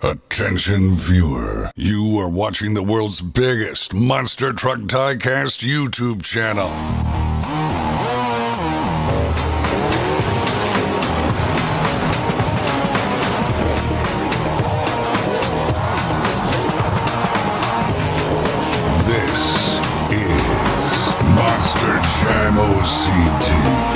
Attention viewer, you are watching the world's biggest monster truck diecast YouTube channel. This is Monster Jam OCD.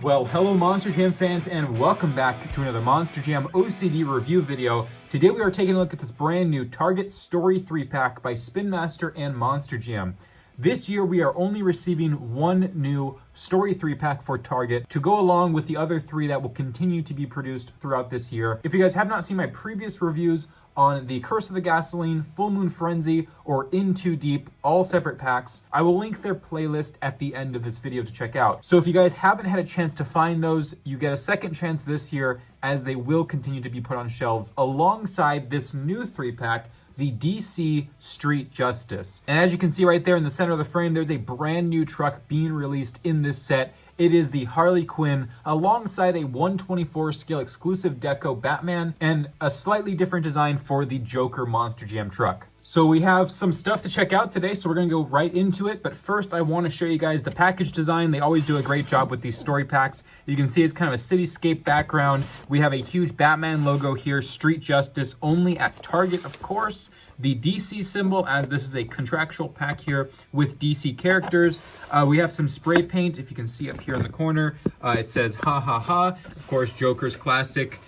Well, hello Monster Jam fans, and welcome back to another Monster Jam OCD review video. Today we are taking a look at this brand new Target Story 3-pack by Spin Master and Monster Jam. This year we are only receiving one new Story 3-pack for Target to go along with the other three that will continue to be produced throughout this year. If you guys have not seen my previous reviews on the Curse of the Gasoline, Full Moon Frenzy, or In Too Deep, all separate packs, I will link their playlist at the end of this video to check out. So if you guys haven't had a chance to find those, you get a second chance this year, as they will continue to be put on shelves alongside this new 3-pack, the DC Street Justice. And as you can see right there in the center of the frame, there's a brand new truck being released in this set. It is the Harley Quinn alongside a 1/24 scale exclusive deco Batman and a slightly different design for the Joker Monster Jam truck. So we have some stuff to check out today, so we're gonna go right into it. But first I wanna show you guys the package design. They always do a great job with these story packs. You can see it's kind of a cityscape background. We have a huge Batman logo here, Street Justice, only at Target, of course. The DC symbol, as this is a contractual pack here with DC characters. We have some spray paint, if you can see up here in the corner. It says ha ha ha, of course, Joker's classic,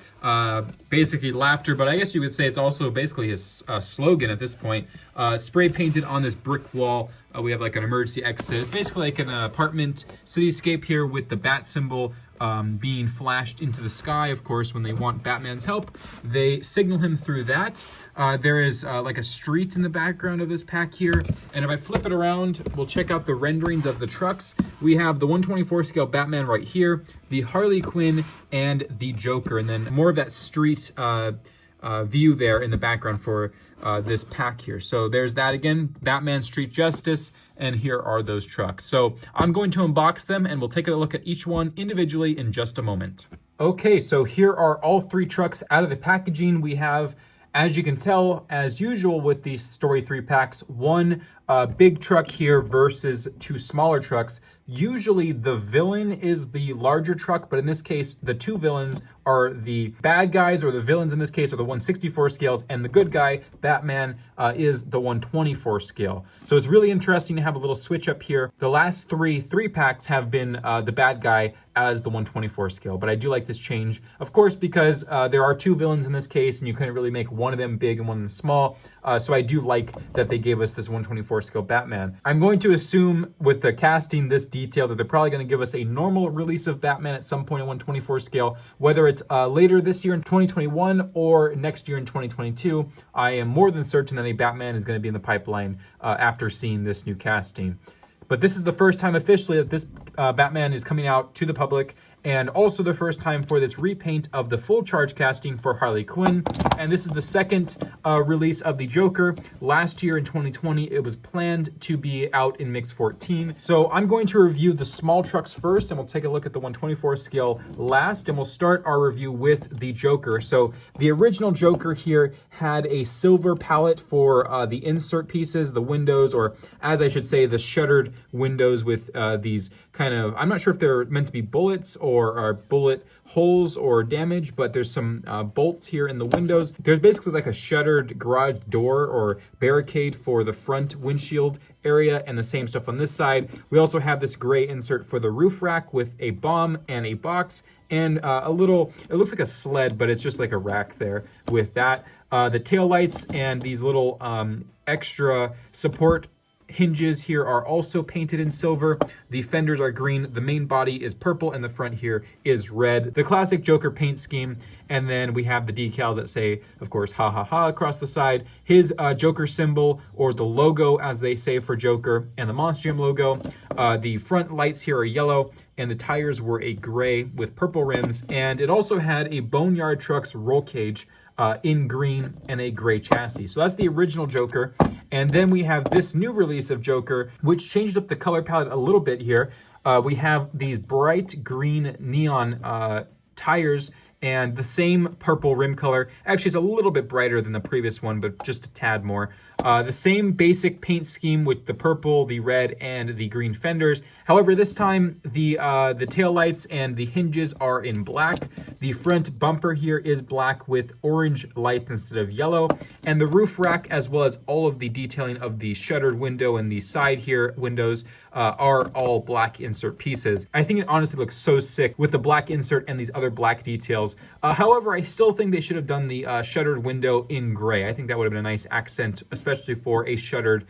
basically laughter, but I guess you would say it's also basically his slogan at this point. Spray painted on this brick wall. We have like an emergency exit. It's basically like an apartment cityscape here with the bat symbol being flashed into the sky. Of course, when they want Batman's help, they signal him through that. There is like a street in the background of this pack here. And if I flip it around, we'll check out the renderings of the trucks. We have the 1/24 scale Batman right here, the Harley Quinn, and the Joker. And then more of that street view there in the background for this pack here. So there's that again, Batman, Street Justice, and here are those trucks. So I'm going to unbox them and we'll take a look at each one individually in just a moment. Okay, so here are all three trucks out of the packaging. We have, as you can tell, as usual with these Story 3 packs, one big truck here versus two smaller trucks. Usually the villain is the larger truck, but in this case, the two villains are the bad guys, or the villains in this case are the 1/64 scales, and the good guy, Batman, is the 1/24 scale. So it's really interesting to have a little switch up here. The last three packs have been the bad guy as the 1/24 scale, but I do like this change, of course, because there are two villains in this case, and you couldn't really make one of them big and one of them small. So I do like that they gave us this 1/24 scale Batman. I'm going to assume with the casting this detail that they're probably going to give us a normal release of Batman at some point in 1/24 scale, whether it's later this year in 2021 or next year in 2022. I am more than certain that a Batman is going to be in the pipeline after seeing this new casting. But this is the first time officially that this Batman is coming out to the public, and also the first time for this repaint of the full charge casting for Harley Quinn. And this is the second release of the Joker. Last year in 2020, it was planned to be out in Mix 14. So I'm going to review the small trucks first, and we'll take a look at the 1/24 scale last, and we'll start our review with the Joker. So the original Joker here had a silver palette for the insert pieces, the windows, or as I should say, the shuttered windows with these kind of, I'm not sure if they're meant to be bullets or are bullet holes or damage, but there's some bolts here in the windows. There's basically like a shuttered garage door or barricade for the front windshield area, and the same stuff on this side. We also have this gray insert for the roof rack with a bomb and a box, and a little, it looks like a sled, but it's just like a rack there with that. The tail lights and these little extra support hinges here are also painted in silver. The fenders are green, the main body is purple, and the front here is red. The classic Joker paint scheme. And then we have the decals that say, of course, ha ha ha across the side. His Joker symbol, or the logo as they say for Joker, and the Monster Jam logo. The front lights here are yellow, and the tires were a gray with purple rims. And it also had a Boneyard Trucks roll cage in green and a gray chassis. So that's the original Joker. And then we have this new release of Joker, which changed up the color palette a little bit here. We have these bright green neon tires and the same purple rim color. Actually, it's a little bit brighter than the previous one, but just a tad more. The same basic paint scheme with the purple, the red, and the green fenders. However, this time the taillights and the hinges are in black. The front bumper here is black with orange lights instead of yellow, and the roof rack, as well as all of the detailing of the shuttered window and the side here windows, are all black insert pieces. I think it honestly looks so sick with the black insert and these other black details. However, I still think they should have done the shuttered window in gray. I think that would have been a nice accent, especially for a shuttered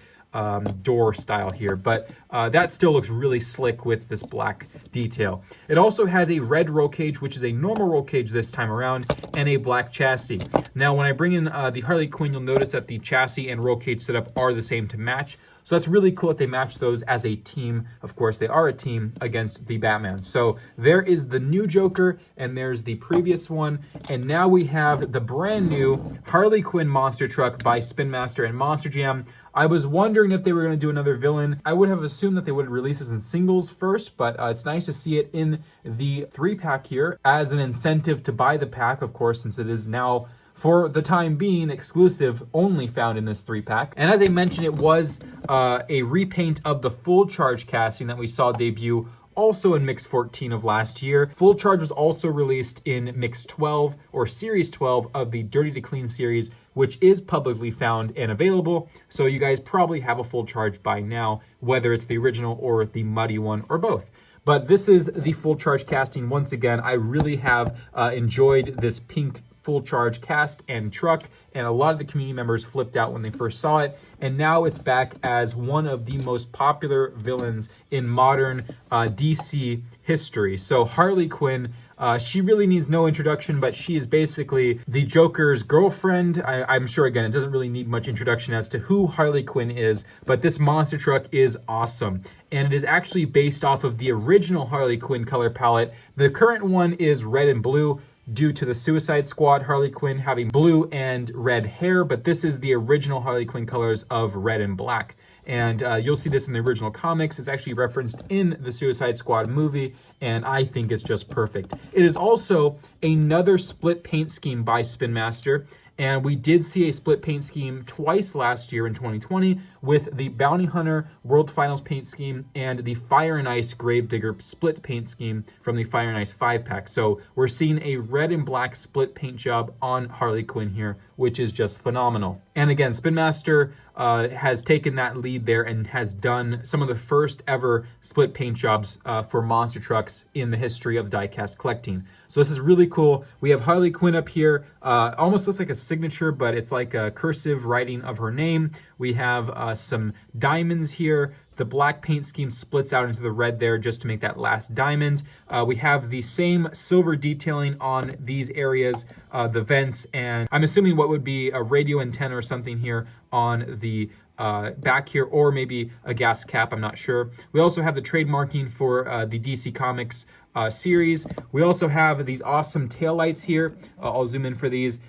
door style here, but that still looks really slick with this black detail. It also has a red roll cage, which is a normal roll cage this time around, and a black chassis. Now, when I bring in the Harley Quinn, you'll notice that the chassis and roll cage setup are the same to match. So that's really cool that they match those as a team. Of course, they are a team against the Batman. So there is the new Joker, and there's the previous one. And now we have the brand new Harley Quinn monster truck by Spin Master and Monster Jam. I was wondering if they were going to do another villain. I would have assumed that they would release this in singles first, but it's nice to see it in the 3-pack here as an incentive to buy the pack, of course, since it is now, for the time being, exclusive, only found in this 3-pack. And as I mentioned, it was a repaint of the Full Charge casting that we saw debut also in Mix 14 of last year. Full Charge was also released in Mix 12 or Series 12 of the Dirty to Clean series, which is publicly found and available. So you guys probably have a Full Charge by now, whether it's the original or the muddy one or both. But this is the Full Charge casting. Once again, I really have enjoyed this pink Full Charge cast and truck, and a lot of the community members flipped out when they first saw it, and now it's back as one of the most popular villains in modern DC history. So Harley Quinn, she really needs no introduction, but she is basically the Joker's girlfriend. I'm sure, again, it doesn't really need much introduction as to who Harley Quinn is, but this monster truck is awesome. And it is actually based off of the original Harley Quinn color palette. The current one is red and blue, due to the Suicide Squad Harley Quinn having blue and red hair, but this is the original Harley Quinn colors of red and black. And you'll see this in the original comics. It's actually referenced in the Suicide Squad movie, and I think it's just perfect. It is also another split paint scheme by Spin Master, and we did see a split paint scheme twice last year in 2020 with the Bounty Hunter World Finals paint scheme and the Fire and Ice Gravedigger split paint scheme from the Fire and Ice 5-pack. So we're seeing a red and black split paint job on Harley Quinn here, which is just phenomenal. And again, Spin Master has taken that lead there and has done some of the first ever split paint jobs for monster trucks in the history of diecast collecting. So this is really cool. We have Harley Quinn up here. Almost looks like a signature, but it's like a cursive writing of her name. We have some diamonds here. The black paint scheme splits out into the red there just to make that last diamond. We have the same silver detailing on these areas, the vents, and I'm assuming what would be a radio antenna or something here on the back here, or maybe a gas cap, I'm not sure. We also have the trademarking for the DC Comics series. We also have these awesome taillights here. I'll zoom in for these.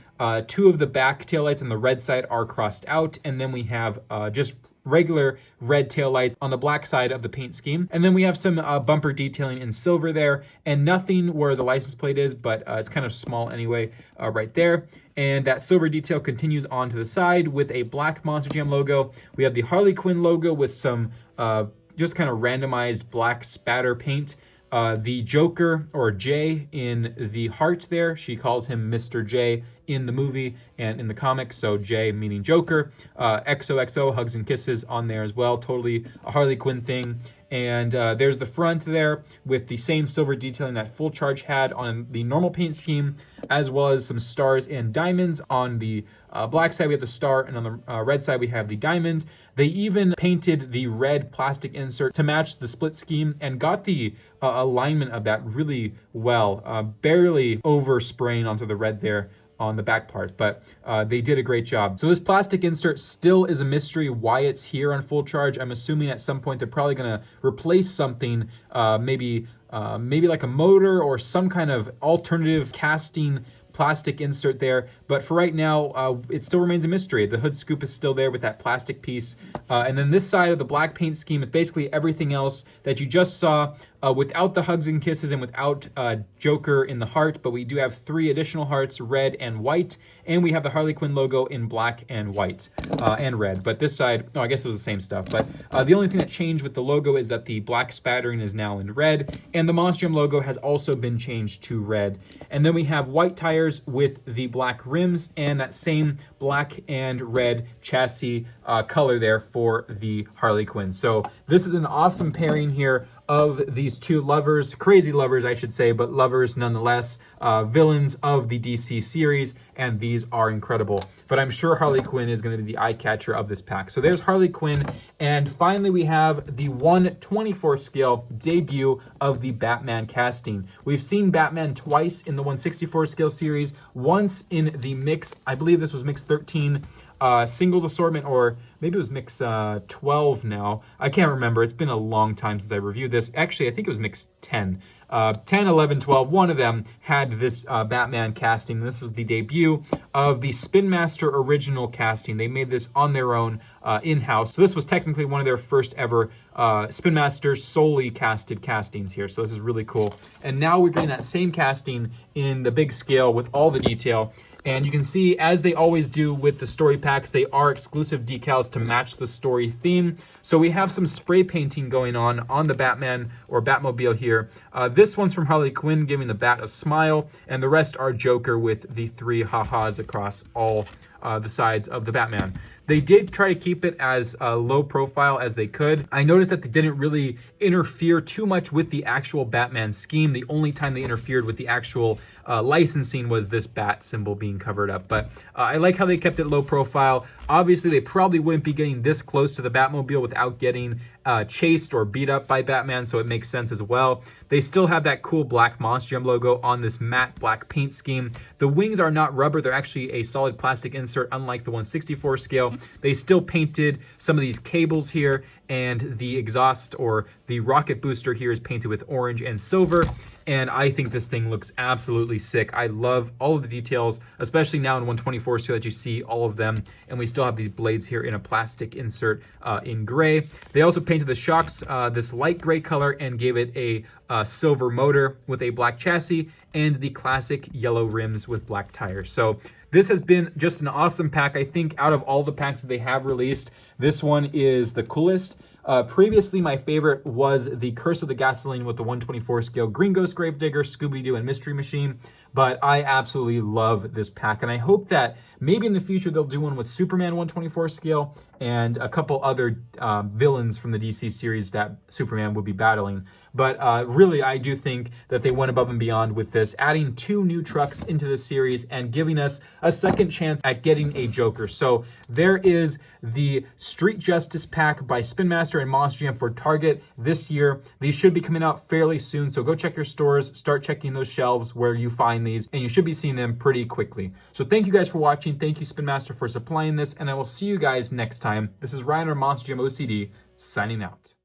Two of the back taillights on the red side are crossed out, and then we have just regular red taillights on the black side of the paint scheme. And then we have some bumper detailing in silver there, and nothing where the license plate is, but it's kind of small anyway, right there. And that silver detail continues on to the side with a black Monster Jam logo. We have the Harley Quinn logo with some just kind of randomized black spatter paint. The Joker, or J, in the heart there. She calls him Mr. J in the movie and in the comics, so J meaning Joker. XOXO, hugs and kisses on there as well. Totally a Harley Quinn thing. And there's the front there with the same silver detailing that Full Charge had on the normal paint scheme, as well as some stars and diamonds. On the black side we have the star, and on the red side we have the diamond. They even painted the red plastic insert to match the split scheme and got the alignment of that really well, barely overspraying onto the red there on the back part, but they did a great job. So this plastic insert still is a mystery why it's here on Full Charge. I'm assuming at some point they're probably gonna replace something, maybe like a motor or some kind of alternative casting plastic insert there, but for right now, it still remains a mystery. The hood scoop is still there with that plastic piece. And then this side of the black paint scheme is basically everything else that you just saw without the hugs and kisses and without Joker in the heart, but we do have 3 additional hearts, red and white, and we have the Harley Quinn logo in black and white and red. But this side, I guess it was the same stuff, but the only thing that changed with the logo is that the black spattering is now in red, and the Monster Jam logo has also been changed to red. And then we have white tires with the black rims and that same black and red chassis color there for the Harley Quinn. So this is an awesome pairing here of these 2 lovers, crazy lovers I should say, but lovers nonetheless, villains of the DC series, and these are incredible. But I'm sure Harley Quinn is going to be the eye catcher of this pack. So there's Harley Quinn, and finally we have the 1/24 scale debut of the Batman casting. We've seen Batman twice in the 1/64 scale series, once in the mix, I believe this was mix 13 singles assortment, or maybe it was mix 12 now. I can't remember. It's been a long time since I reviewed this. Actually, I think it was mix 10. 10, 11, 12, one of them had this Batman casting. This was the debut of the Spin Master original casting. They made this on their own in-house. So this was technically one of their first ever Spin Master solely casted castings here. So this is really cool. And now we're getting that same casting in the big scale with all the detail. And you can see, as they always do with the story packs, they are exclusive decals to match the story theme. So we have some spray painting going on the Batman or Batmobile here. This one's from Harley Quinn giving the bat a smile, and the rest are Joker with the 3 ha-has across all the sides of the Batman. They did try to keep it as low profile as they could. I noticed that they didn't really interfere too much with the actual Batman scheme. The only time they interfered with the actual licensing was this bat symbol being covered up. But I like how they kept it low profile. Obviously, they probably wouldn't be getting this close to the Batmobile without getting chased or beat up by Batman, so it makes sense as well. They still have that cool black Monster Jam logo on this matte black paint scheme. The wings are not rubber, they're actually a solid plastic insert, unlike the 1/64 scale. They still painted some of these cables here, and the exhaust or the rocket booster here is painted with orange and silver. And I think this thing looks absolutely sick. I love all of the details, especially now in 1/24 so that you see all of them. And we still have these blades here in a plastic insert in gray. They also painted the shocks this light gray color and gave it a silver motor with a black chassis and the classic yellow rims with black tires. So this has been just an awesome pack. I think out of all the packs that they have released, this one is the coolest. Previously, my favorite was the Curse of the Gasoline with the 1/24 scale Green Ghost Gravedigger, Scooby-Doo, and Mystery Machine. But I absolutely love this pack, and I hope that maybe in the future they'll do one with Superman 1/24 scale and a couple other villains from the DC series that Superman would be battling. But really, I do think that they went above and beyond with this, adding 2 new trucks into the series and giving us a second chance at getting a Joker. So there is the Street Justice pack by Spin Master and Monster Jam for Target this year. These should be coming out fairly soon, so go check your stores, start checking those shelves where you find these, and you should be seeing them pretty quickly. So thank you guys for watching. Thank you, Spin Master, for supplying this, and I will see you guys next time. This is Ryan or Monster Jam OCD signing out.